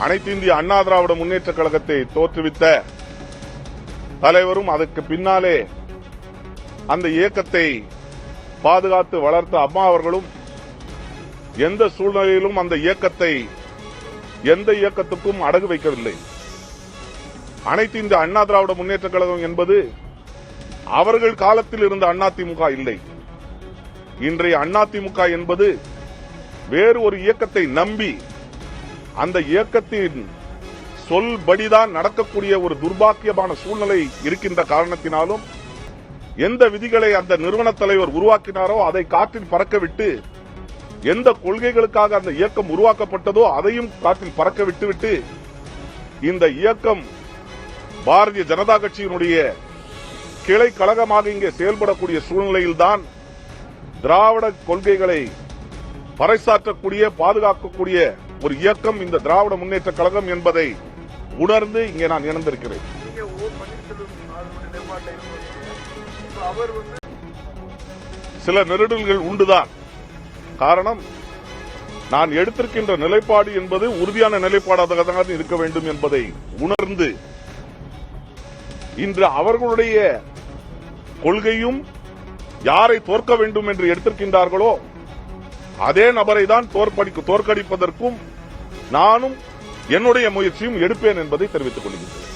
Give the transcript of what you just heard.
அனைத்து இந்திய அண்ணா திராவிட முன்னேற்ற கழகத்தை தோற்றுவித்த தலைவரும் அதற்கு பின்னாலே அந்த இயக்கத்தை பாதுகாத்து வளர்த்த அம்மா அவர்களும் எந்த சூழ்நிலையிலும் அந்த இயக்கத்தை எந்த இயக்கத்துக்கும் அடகு வைக்கவில்லை. அனைத்து இந்திய அண்ணா திராவிட முன்னேற்ற கழகம் என்பது அவர்கள் காலத்தில் இருந்த அதிமுக இல்லை. இன்றைய அதிமுக என்பது வேறு ஒரு இயக்கத்தை நம்பி அந்த இயக்கத்தின் சொல்படிதான் நடக்கக்கூடிய ஒரு துர்பாக்கியமான சூழ்நிலை இருக்கின்ற காரணத்தினாலும் எந்த விதிகளை அந்த நிறுவன தலைவர் உருவாக்கினாரோ அதை காற்றில் பறக்கவிட்டு எந்த கொள்கைகளுக்காக அந்த இயக்கம் உருவாக்கப்பட்டதோ அதையும் காற்றில் பறக்க விட்டுவிட்டு இந்த இயக்கம் பாரதிய ஜனதா கட்சியினுடைய கிளை கழகமாக இங்கே செயல்படக்கூடிய சூழ்நிலையில்தான் திராவிட கொள்கைகளை பறைசாற்றக்கூடிய பாதுகாக்கக்கூடிய ஒரு இயக்கம் இந்த திராவிட முன்னேற்ற கழகம் என்பதை உணர்ந்து இங்கே நான் இணைந்திருக்கிறேன். சில நெருடல்கள் உண்டுதான். காரணம், நான் எடுத்திருக்கின்ற நிலைப்பாடு என்பது உறுதியான நிலைப்பாடாக இருக்க வேண்டும் என்பதை உணர்ந்து இன்று அவர்களுடைய கொள்கையும் யாரை தோற்க வேண்டும் என்று எடுத்திருக்கின்றார்களோ அதே நபரை தான் தோற்கடிப்பதற்கும் நானும் என்னுடைய முயற்சியும் எடுப்பேன் என்பதை தெரிவித்துக் கொள்கிறேன்.